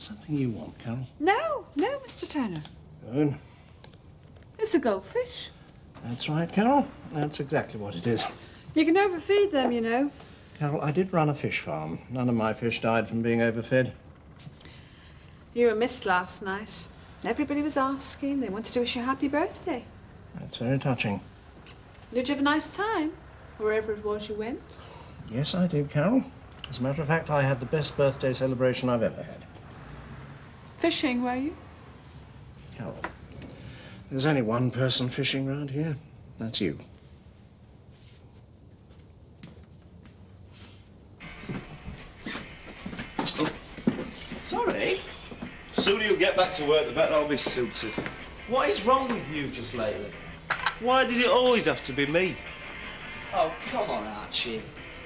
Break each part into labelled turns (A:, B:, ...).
A: Something you want, Carol?
B: No, Mr. Turner.
A: Good.
B: It's a goldfish.
A: That's right, Carol. That's exactly what it is.
B: You can overfeed them, you know.
A: Carol, I did run a fish farm. None of my fish died from being overfed.
B: You were missed last night. Everybody was asking. They wanted to wish you a happy birthday.
A: That's very touching.
B: Did you have a nice time, wherever it was you went?
A: Yes, I did, Carol. As a matter of fact, I had the best birthday celebration I've ever had.
B: Fishing, were you?
A: Carol, there's only one person fishing round here. That's you.
C: Sorry? The sooner you get back to work, the better I'll be suited.
D: What is wrong with you just lately?
C: Why does it always have to be me?
D: Oh, come on, Archie.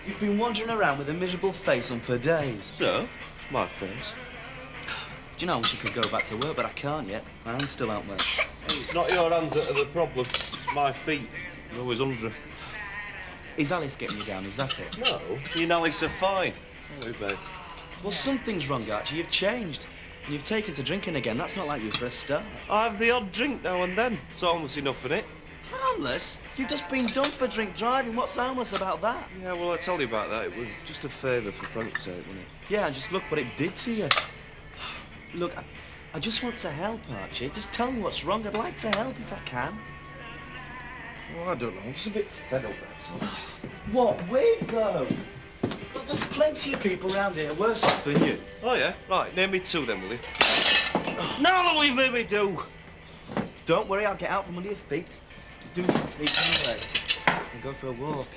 D: You've been wandering around with a miserable face on for days.
C: So? It's my face.
D: Do you know, I wish I could go back to work, but I can't yet. My hand's still out there.
C: It's not your hands that are the problem. It's my feet. They're always under them.
D: Is Alice getting you down, is that it?
C: No, you and Alice are fine. Oh, babe.
D: Well, something's wrong, Archie. You've changed. You've taken to drinking again. That's not like you for a start.
C: I have the odd drink now and then. It's almost enough in it.
D: Harmless? You've just been done for drink driving. What's harmless about that?
C: Yeah, well, I tell you about that. It was just a favour for Frank's sake, wasn't it?
D: Yeah, and just look what it did to you. Look, I just want to help, Archie. Just tell me what's wrong. I'd like to help if I can.
C: Well, I don't know. I'm just a bit fed up, that's all.
D: What with, though? Look, there's plenty of people around here worse off than you.
C: Oh, yeah? Right, name me two then, will you? Now look what you've made me do!
D: Don't worry, I'll get out from under your feet. Do some peace anyway. And go for a walk.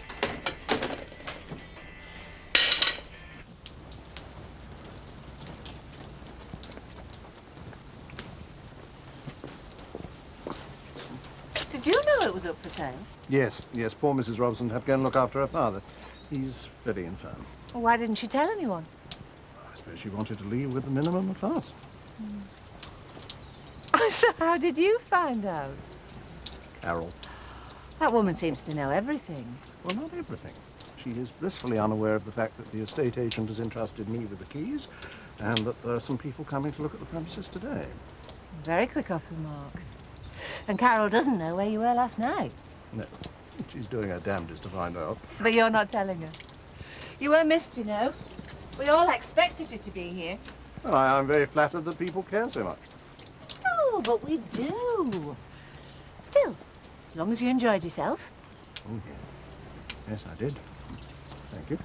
E: Did you know it was up for sale?
A: Yes, poor Mrs. Robson had to go and look after her father. He's very infirm.
E: Well, why didn't she tell anyone?
A: I suppose she wanted to leave with the minimum of fuss.
E: So how did you find out?
A: Carol.
E: That woman seems to know everything.
A: Well, not everything. She is blissfully unaware of the fact that the estate agent has entrusted me with the keys and that there are some people coming to look at the premises today.
E: Very quick off the mark. And Carol doesn't know where you were last night.
A: No, she's doing her damnedest to find out.
E: But you're not telling her. You were missed, you know. We all expected you to be here.
A: Well, I'm very flattered that people care so much.
E: Oh, but we do. Still, as long as you enjoyed yourself.
A: Oh, yeah. Yes, I did. Thank you.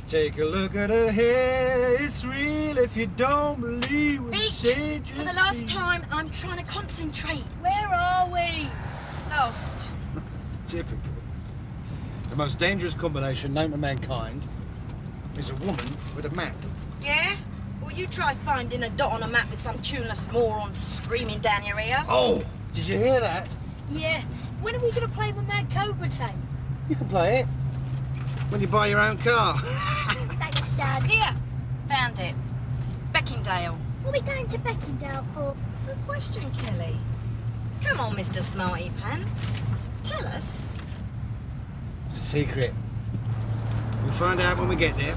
F: Take a look at her hair, it's real if you don't believe what she said.
G: For the last time, I'm trying to concentrate.
H: Where are we?
G: Lost.
F: Typical. The most dangerous combination known to mankind is a woman with a map.
G: Yeah? Well, you try finding a dot on a map with some tuneless moron screaming down your ear.
F: Oh, did you hear that?
H: Yeah. When are we going to play the Mad Cobra tape?
F: You can play it when you buy your own car.
H: Thanks, Dad.
G: Here. Found it. Beckingdale.
H: What are we going to Beckingdale for?
G: Good question, Kelly. Come on, Mr. Smarty Pants. Tell us.
F: It's a secret. We'll find out when we get there.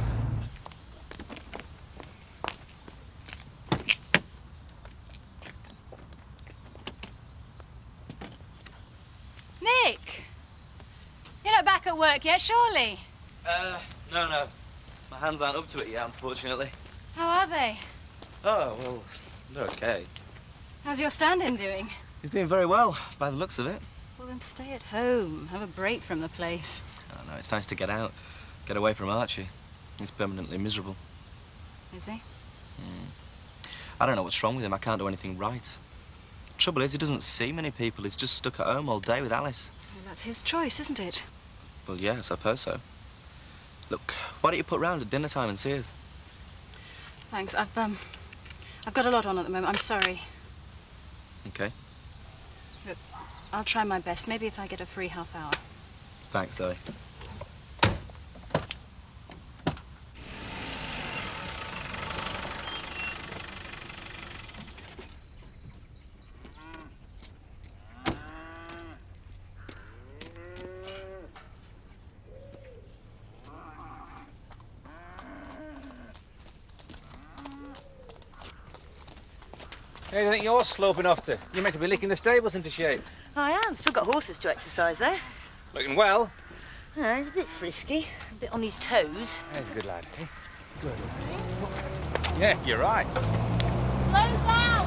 I: Nick! You're not back at work yet, surely?
D: No. My hands aren't up to it yet, unfortunately.
I: How are they?
D: Oh, well, they're okay.
I: How's your stand-in doing?
D: He's doing very well, by the looks of it.
I: Well, then stay at home. Have a break from the place.
D: Oh, no, it's nice to get out. Get away from Archie. He's permanently miserable.
I: Is he?
D: I don't know what's wrong with him. I can't do anything right. Trouble is, he doesn't see many people. He's just stuck at home all day with Alice.
I: Well, that's his choice, isn't it?
D: Well, yeah, I suppose so. Look, why don't you put round at dinner time and see us?
I: Thanks. I've got a lot on at the moment. I'm sorry.
D: Okay.
I: Look, I'll try my best. Maybe if I get a free half hour.
D: Thanks, Zoe.
F: Where do you think you're sloping off to? You're meant to be licking the stables into shape.
E: I am. Still got horses to exercise, though.
F: Looking well.
E: He's a bit frisky, a bit on his toes.
F: There's a good lad, eh? Good lad. Yeah, you're right.
H: Slow down!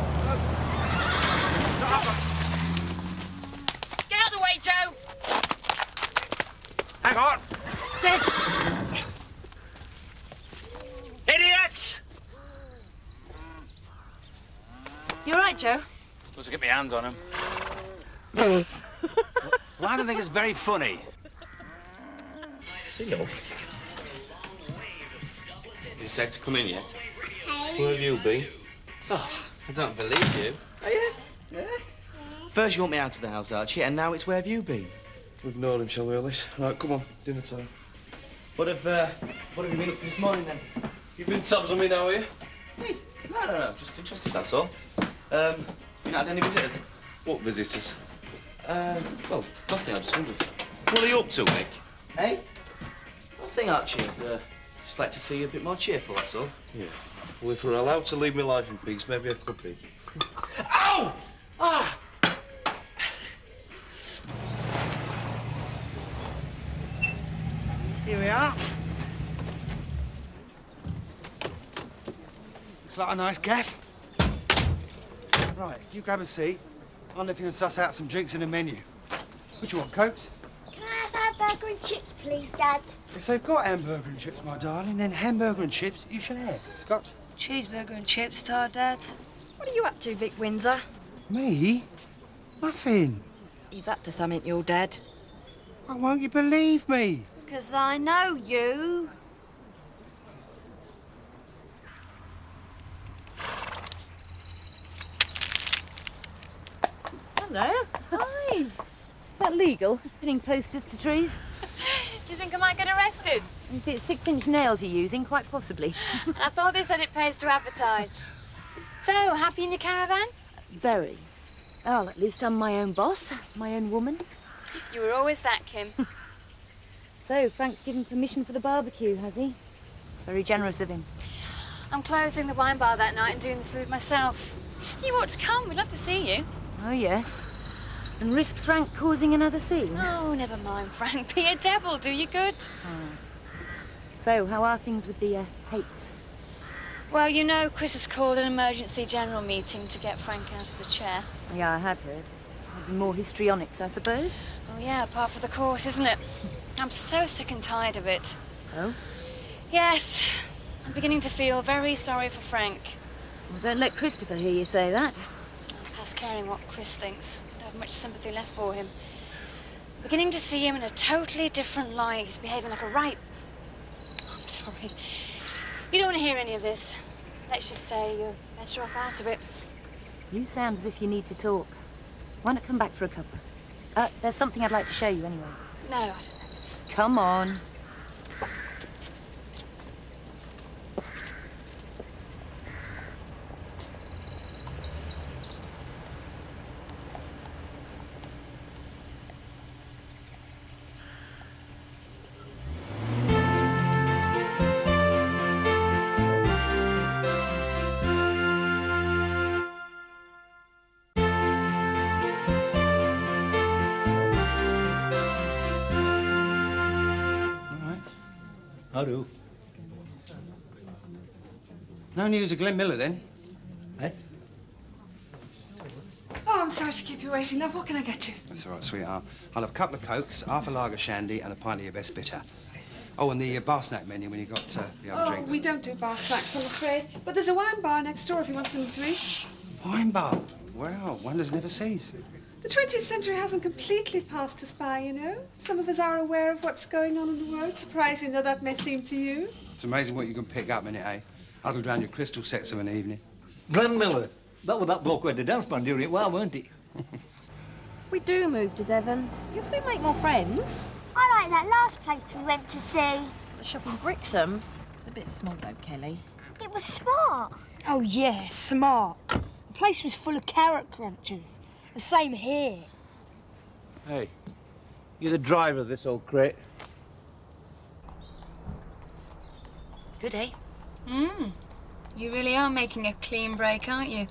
G: Get out of the way, Joe!
F: Hang on!
E: Dead.
F: Idiots!
E: You all right, Joe?
F: Supposed to get my hands on him. Well, I don't think it's very funny.
C: See, love. Has he said to come in yet? Where have you been?
D: Oh, I don't believe you. Are you? Yeah? First you want me out of the house, Archie, and now it's where have you been?
C: Ignore him, shall we, Alice? Right, come on, dinner time.
D: What have you been up to this morning, then?
C: You've been tabs on me now, are you?
D: Hey, no, just interested, that's all. You not had any visitors?
C: What visitors?
D: Well, nothing, I just wondered.
C: What are you up to, Nick?
D: Hey? Nothing, Archie. I'd just like to see you a bit more cheerful, that's all.
C: Yeah. Well, if we're allowed to leave my life in peace, maybe I could be.
D: Ow! Ah!
F: Here we are. Looks like a nice gaff. Right, you grab a seat. I'll nip in and suss out some drinks in the menu. What do you want, Cokes?
H: Can I have hamburger and chips, please, Dad?
F: If they've got hamburger and chips, my darling, then hamburger and chips you shall have. Scotch?
H: Cheeseburger and chips, Dad.
G: What are you up to, Vic Windsor?
F: Me? Nothing.
G: He's up to something, your dad.
F: Why won't you believe me?
H: 'Cause I know you.
E: Hello. Hi. Is that legal, pinning posters to trees?
I: Do you think I might get arrested?
E: If it's 6-inch nails you're using, quite possibly.
I: I thought they said it pays to advertise. So, happy in your caravan?
E: Very. Well, at least I'm my own boss, my own woman.
I: You were always that, Kim.
E: So, Frank's given permission for the barbecue, has he? It's very generous of him.
I: I'm closing the wine bar that night and doing the food myself. You ought to come. We'd love to see you.
E: Oh, yes. And risk Frank causing another scene?
I: Oh, never mind, Frank. Be a devil. Do you good.
E: So, how are things with the tapes?
I: Well, you know, Chris has called an emergency general meeting to get Frank out of the chair.
E: Yeah, I had heard. Maybe more histrionics, I suppose.
I: Oh, yeah, par for the course, isn't it? I'm so sick and tired of it.
E: Oh?
I: Yes. I'm beginning to feel very sorry for Frank.
E: Well, don't let Christopher hear you say that.
I: Past caring what Chris thinks. I don't have much sympathy left for him. Beginning to see him in a totally different light. He's behaving like a right... Oh, I'm sorry. You don't want to hear any of this. Let's just say you're better off out of it.
E: You sound as if you need to talk. Why not come back for a cuppa? There's something I'd like to show you anyway.
I: No, I don't know. It's...
E: Come on.
F: I do. No news of Glenn Miller, then? Eh?
B: Oh, I'm sorry to keep you waiting, love. What can I get you?
F: That's all right, sweetheart. I'll have a couple of Cokes, half a lager shandy, and a pint of your best bitter. Oh, and the bar snack menu when you got the other drinks.
B: We don't do bar snacks, I'm afraid. But there's a wine bar next door if you want something to eat.
F: Wine bar? Well, wonders never cease.
B: The 20th century hasn't completely passed us by, you know. Some of us are aware of what's going on in the world, surprising though that may seem to you.
F: It's amazing what you can pick up in it, eh? Huddled round your crystal sets of an evening.
J: Glenn Miller. That was that bloke who had the dance band during it while, weren't it?
G: We do move to Devon. You'll soon make more friends.
H: I like that last place we went to see.
G: The shop in Brixham. It was a bit small though, Kelly.
H: It was smart.
K: Oh, yeah, smart. The place was full of carrot crunchers. The same here.
J: Hey, you're the driver of this old crate.
I: Good, eh? You really are making a clean break, aren't you?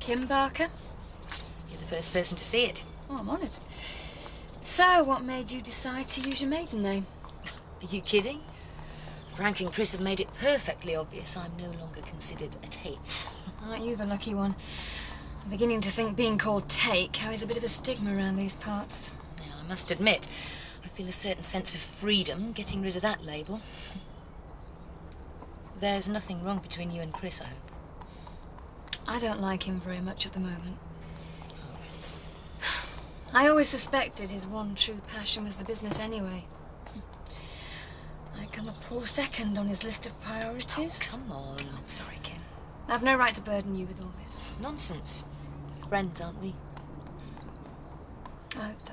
I: Kim Barker.
G: You're the first person to see it.
I: Oh, I'm honoured. So, what made you decide to use your maiden name?
G: Are you kidding? Frank and Chris have made it perfectly obvious I'm no longer considered a Tate.
I: Aren't you the lucky one? I'm beginning to think being called Tate carries a bit of a stigma around these parts.
G: Now, I must admit, I feel a certain sense of freedom getting rid of that label. There's nothing wrong between you and Chris, I hope.
I: I don't like him very much at the moment. I always suspected his one true passion was the business anyway. I come a poor second on his list of priorities.
G: Oh, come on.
I: I'm sorry, Kim. I've no right to burden you with all this.
G: Nonsense. We're friends, aren't we?
I: I hope so.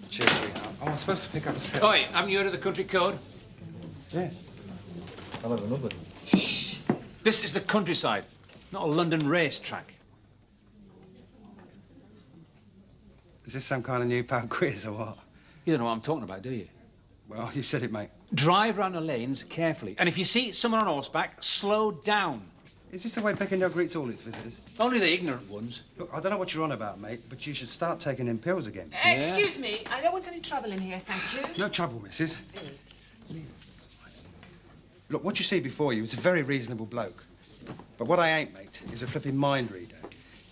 F: Cheers, sweetheart. Oh, I'm supposed to pick up a set.
J: Oi, haven't you heard of the country code?
F: Yeah.
A: I'll have another.
J: This is the countryside, not a London racetrack.
F: Is this some kind of new pub quiz or what?
J: You don't know what I'm talking about, do you?
F: Well, you said it, mate.
J: Drive round the lanes carefully. And if you see someone on horseback, slow down.
F: Is this the way Pecking greets all its visitors?
J: Only the ignorant ones.
F: Look, I don't know what you're on about, mate, but you should start taking them pills again.
B: Excuse me, I don't want any trouble in here, thank you.
F: No trouble, missus. Look, what you see before you is a very reasonable bloke. But what I ain't, mate, is a flipping mind reader.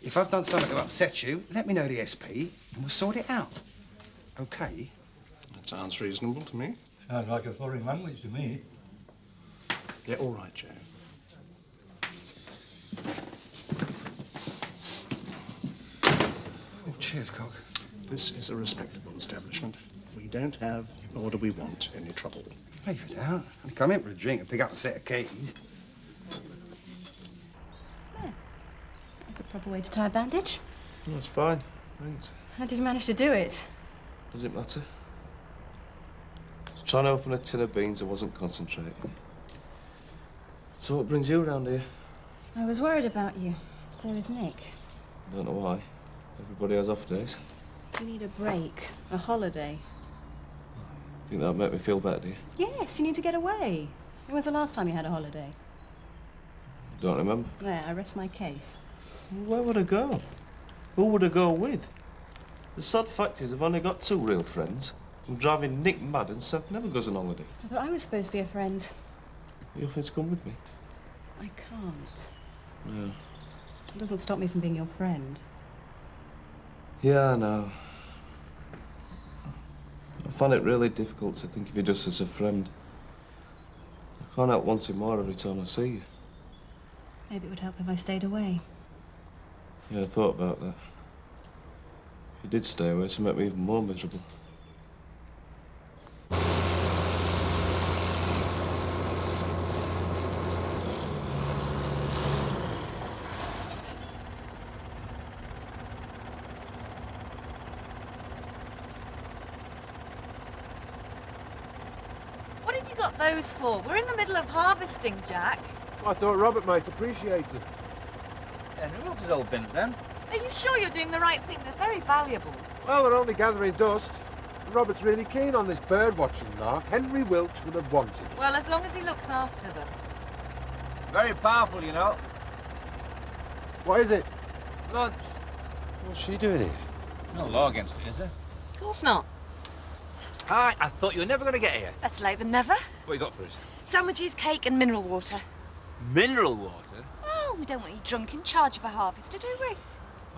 F: If I've done something to upset you, let me know the SP and we'll sort it out. OK?
A: That sounds reasonable to me.
L: Sounds like a foreign language to me.
A: Yeah, all right, Joe.
F: Oh, cheers, Cock.
A: This is a respectable establishment. We don't have, nor do we want, any trouble.
F: Leave it out. I come in for a drink and pick up a set of keys.
E: There. That's a proper way to tie a bandage.
C: That's fine, thanks.
E: How did you manage to do it?
C: Does it matter? I was trying to open a tin of beans, I wasn't concentrating. So what brings you around here?
E: I was worried about you. So is Nick.
C: I don't know why. Everybody has off days.
E: You need a break, a holiday.
C: Think that'd make me feel better, do you?
E: Yes, you need to get away. When was the last time you had a holiday?
C: Don't remember.
E: There, I rest my case.
C: Where would I go? Who would I go with? The sad fact is I've only got two real friends. I'm driving Nick mad and Seth never goes on holiday.
E: I thought I was supposed to be a friend.
C: You offering to come with me?
E: I can't.
C: No.
E: It doesn't stop me from being your friend.
C: Yeah, I know. I find it really difficult to think of you just as a friend. I can't help wanting more every time I see you.
E: Maybe it would help if I stayed away.
C: Yeah, I thought about that. If you did stay away, it'd make me even more miserable.
M: What have you got those for? We're in the middle of harvesting, Jack.
N: I thought Robert might appreciate them.
J: And who else is old bins then?
M: Are you sure you're doing the right thing? They're very valuable.
N: Well, they're only gathering dust. And Robert's really keen on this bird-watching lark. Henry Wilkes would have wanted it.
M: Well, as long as he looks after them.
J: Very powerful, you know.
N: What is it?
J: Lunch.
N: What's she doing here?
J: No law against it, is there?
M: Of course not.
J: Hi, I thought you were never going to get here.
M: Better late than never.
J: What you got for us?
M: Sandwiches, cake and mineral water.
J: Mineral water?
M: Oh, we don't want you drunk in charge of a harvester, do we?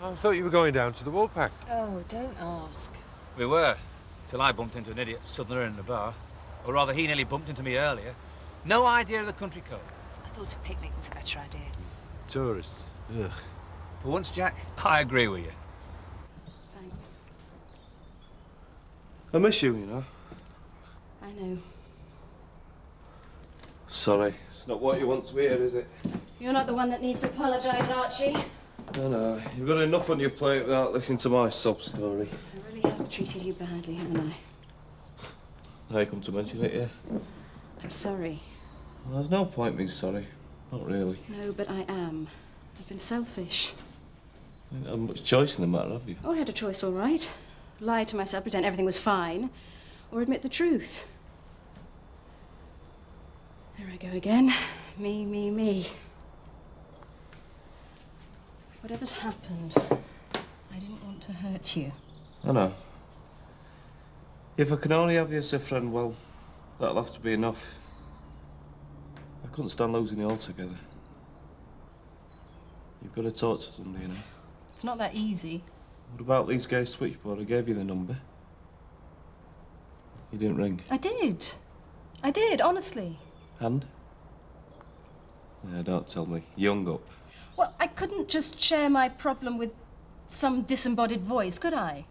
N: I thought you were going down to the Woolpack.
M: Oh, don't ask.
J: We were, till I bumped into an idiot southerner in the bar. Or rather, he nearly bumped into me earlier. No idea of the country code.
M: I thought a picnic was a better idea.
N: Tourists. Ugh.
J: For once, Jack, I agree with you.
E: Thanks.
C: I miss you, you know.
E: I know.
C: Sorry. It's not what you want to hear, is it?
E: You're not the one that needs to apologise, Archie.
C: No, no. You've got enough on your plate without listening to my sob story.
E: I really have treated you badly, haven't I?
C: Now you come to mention it, yeah?
E: I'm sorry.
C: Well, there's no point being sorry. Not really.
E: No, but I am. I've been selfish.
C: You haven't had much choice in the matter, have you?
E: Oh, I had a choice, all right. Lie to myself, pretend everything was fine, or admit the truth. There I go again. Me, me, me.
O: Whatever's happened, I didn't want to hurt you.
C: I know. If I can only have you as a friend, well, that'll have to be enough. I couldn't stand losing you altogether. You've got to talk to somebody, you know.
O: It's not that easy.
C: What about Lee's gay switchboard? I gave you the number. You didn't ring.
O: I did. I did, honestly.
C: And? Yeah, don't tell me. You hung up.
O: Well, I couldn't just share my problem with some disembodied voice, could I?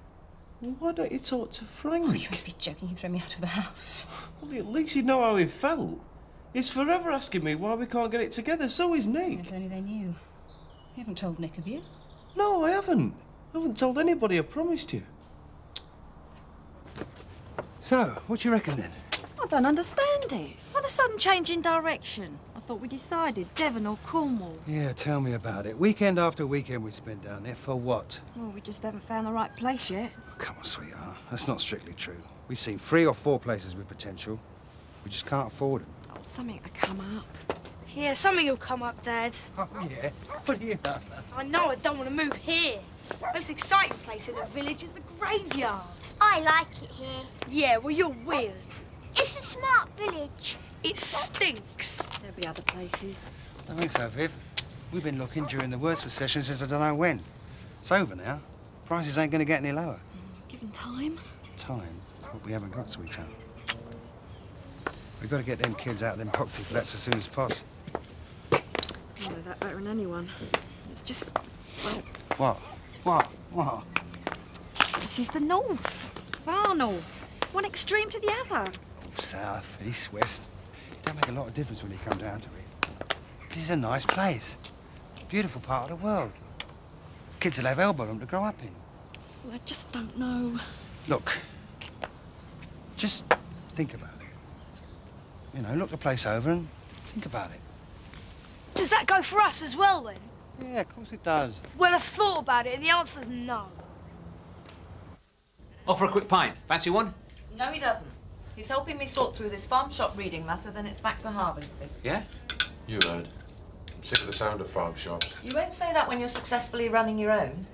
C: Well, why don't you talk to Frank?
O: Oh, you must be joking. He'd throw me out of the house.
C: Well, at least he'd know how he felt. He's forever asking me why we can't get it together. So is Nick.
O: If only they knew. You haven't told Nick, have you?
C: No, I haven't. I haven't told anybody, I promised you.
F: So, what do you reckon then?
M: I don't understand it. Why the sudden change in direction? I thought we decided Devon or Cornwall.
F: Yeah, tell me about it. Weekend after weekend we spent down there. For what?
M: Well, we just haven't found the right place yet.
F: Come on, sweetheart. That's not strictly true. We've seen 3 or 4 places with potential. We just can't afford them.
M: Oh, something to come up.
H: Yeah, something will come up, Dad.
F: Oh, yeah? What do you know?
H: I know I don't want to move here. Most exciting place in the village is the graveyard. I like it here. Yeah, well, you're weird. It's a smart village. It stinks.
M: There'll be other places.
F: I don't think so, Viv. We've been looking during the worst recession since I don't know when. It's over now. Prices ain't going to get any lower.
M: Given time.
F: Time? What we haven't got, sweetheart. We've got to get them kids out of them poxy flats as soon as possible.
M: You know that better than anyone. It's just, well...
F: What?
M: This is the north. Far north. One extreme to the other.
F: South, east, west. It don't make a lot of difference when you come down to it. This is a nice place. Beautiful part of the world. Kids will have elbow room to grow up in.
M: Well, I just don't know.
F: Look, just think about it. You know, look the place over and think about it.
H: Does that go for us as well, then?
F: Yeah, of course it does.
H: Well, I've thought about it, and the answer's no.
J: Off for a quick pint. Fancy one?
M: No, he doesn't. He's helping me sort through this farm shop reading matter, then it's back to harvesting.
J: Yeah?
N: You heard. I'm sick of the sound of farm shops.
M: You won't say that when you're successfully running your own.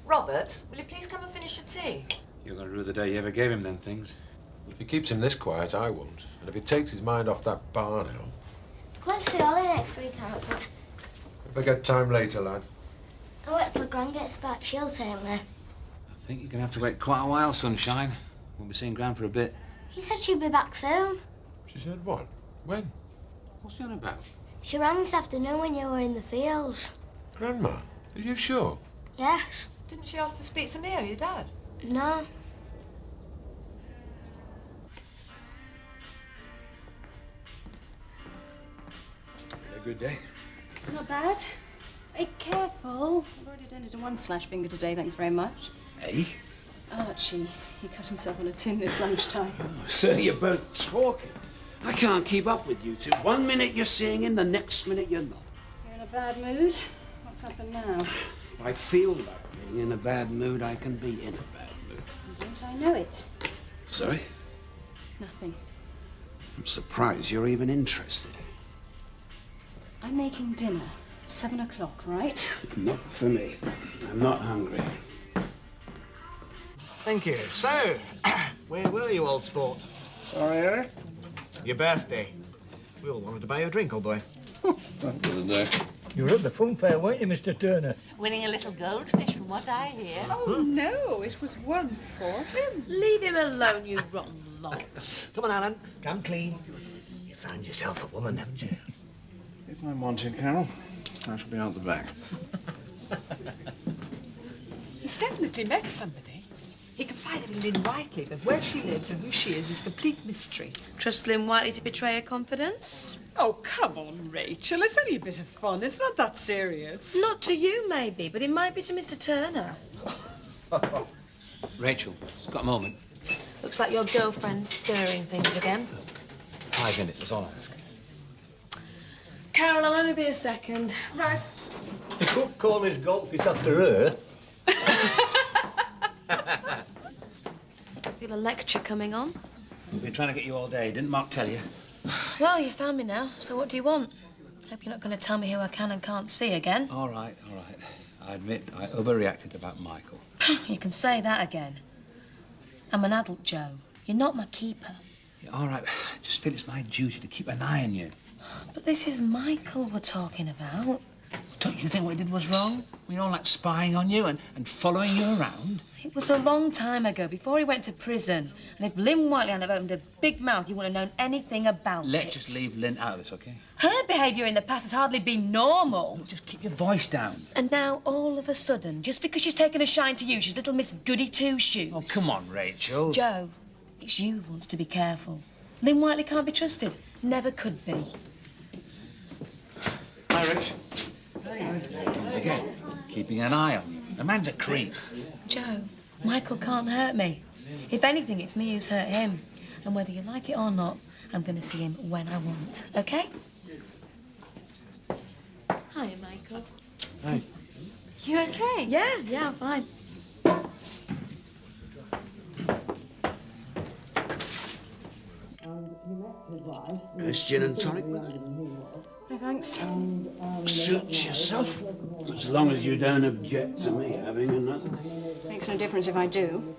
M: Robert, will you please come and finish your tea?
J: You're going to rue the day you ever gave him them things.
N: If he keeps him this quiet, I won't. And if he takes his mind off that barn owl...
P: When's the holiday next week, Uncle?
N: If I get time later, lad.
P: I wait till Gran gets back. She'll take me.
J: I think you're going to have to wait quite a while, Sunshine. Won't be seeing Gran for a bit.
P: He said she'd be back soon.
N: She said what? When?
J: What's she on about?
P: She rang this afternoon when you were in the fields.
N: Grandma, are you sure?
P: Yes.
M: Didn't she ask to speak to me or your dad?
P: No.
N: A good day.
O: Not bad. Be careful. I've already attended to one slash finger today, thanks very much.
N: Hey?
O: Archie, he cut himself on a tin this lunchtime.
Q: So you're both talking. I can't keep up with you two. One minute you're singing, the next minute you're not.
O: You're in a bad mood? What's happened now?
Q: If I feel like being in a bad mood, I can be in a bad mood.
O: Don't I know it?
Q: Sorry?
O: Nothing.
Q: I'm surprised you're even interested.
O: I'm making dinner. 7 o'clock, right?
Q: Not for me. I'm not hungry.
R: Thank you. So, where were you, old sport?
Q: Sorry, Eric?
R: Your birthday. We all wanted to buy you a drink, old boy.
Q: Not for the day.
L: You were at the fun fair, weren't you, Mr. Turner?
G: Winning a little goldfish, from what I hear.
B: Oh, no, it was one for him.
M: Leave him alone, you rotten lot.
R: Come on, Alan. Come clean. You found yourself a woman, haven't you?
A: If I'm wanted, Carol, I shall be out the back.
B: He's definitely met somebody. He confided in Lynn Whiteley, but where she lives and who she is a complete mystery.
M: Trust Lynn Whiteley to betray her confidence?
B: Oh, come on, Rachel. It's only a bit of fun. It's not that serious.
M: Not to you, maybe, but it might be to Mr. Turner.
J: Rachel, got a moment?
M: Looks like your girlfriend's stirring things again.
J: 5 minutes, that's all I ask.
M: Carol, I'll only be a second.
B: Right.
L: He could call his goldfish after her.
M: Feel a lecture coming on.
J: We've been trying to get you all day. Didn't Mark tell you?
M: Well, you found me now, so what do you want? Hope you're not going to tell me who I can and can't see again.
J: All right, all right. I admit I overreacted about Michael.
M: You can say that again. I'm an adult, Joe. You're not my keeper.
J: Yeah, all right, I just feel it's my duty to keep an eye on you.
M: But this is Michael we're talking about.
J: Don't you think what he did was wrong? We all like spying on you and following you around.
M: It was a long time ago, before he went to prison. And if Lynn Whiteley hadn't have opened a big mouth, you wouldn't have known anything about it.
J: Let's just leave Lynn out of this, OK?
M: Her behaviour in the past has hardly been normal.
J: Look, just keep your voice down.
M: And now, all of a sudden, just because she's taken a shine to you, she's little Miss Goody-Two-Shoes.
J: Oh, come on, Rachel.
M: Joe, it's you who wants to be careful. Lynn Whiteley can't be trusted. Never could be.
J: Hi, Rich. Once again, keeping an eye on you. The man's a creep.
M: Joe, Michael can't hurt me. If anything, it's me who's hurt him. And whether you like it or not, I'm going to see him when I want, OK? Hi, Michael.
J: Hi.
M: You OK? Yeah, I'm fine.
Q: Nice gin and tonic with it.
I: No, thanks.
Q: Suit yourself. As long as you don't object to me having another.
I: Makes no difference if I do.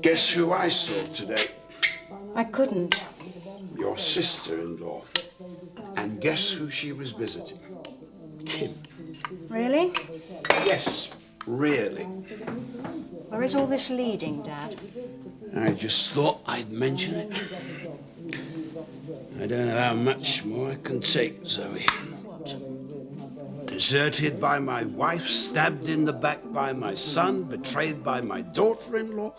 Q: Guess who I saw today?
I: I couldn't.
Q: Your sister-in-law. And guess who she was visiting? Kim.
I: Really?
Q: Yes, really.
I: Where is all this leading, Dad?
Q: I just thought I'd mention it. I don't know how much more I can take, Zoe. Deserted by my wife, stabbed in the back by my son, betrayed by my daughter-in-law.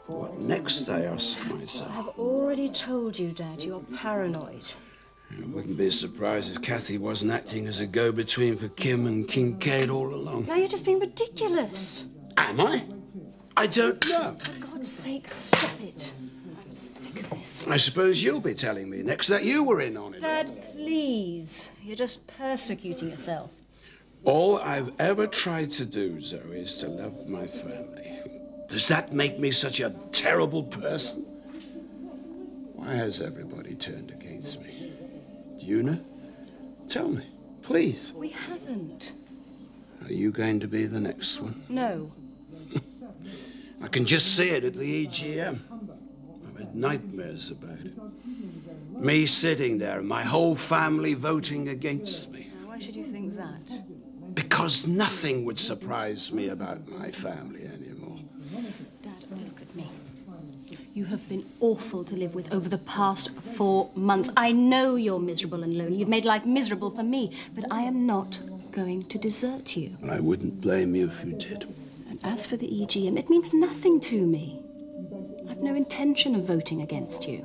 Q: What next, I ask myself.
I: I've already told you, Dad, you're paranoid.
Q: I wouldn't be surprised if Kathy wasn't acting as a go-between for Kim and Kincaid all along.
I: Now you're just being ridiculous.
Q: Am I? I don't know.
I: For God's sake, stop it. I'm sick of this.
Q: I suppose you'll be telling me next that you were in on it.
I: Dad, please. You're just persecuting yourself.
Q: All I've ever tried to do, Zoe, is to love my family. Does that make me such a terrible person? Why has everybody turned against me? Do you know? Tell me, please.
I: We haven't.
Q: Are you going to be the next one?
I: No.
Q: I can just see it at the EGM. I've had nightmares about it. Me sitting there and my whole family voting against me.
I: Now, why should you think that?
Q: Because nothing would surprise me about my family anymore.
I: Dad, look at me. You have been awful to live with over the past 4 months. I know you're miserable and lonely. You've made life miserable for me, but I am not going to desert you.
Q: I wouldn't blame you if you did.
I: And as for the EGM, it means nothing to me. I've no intention of voting against you.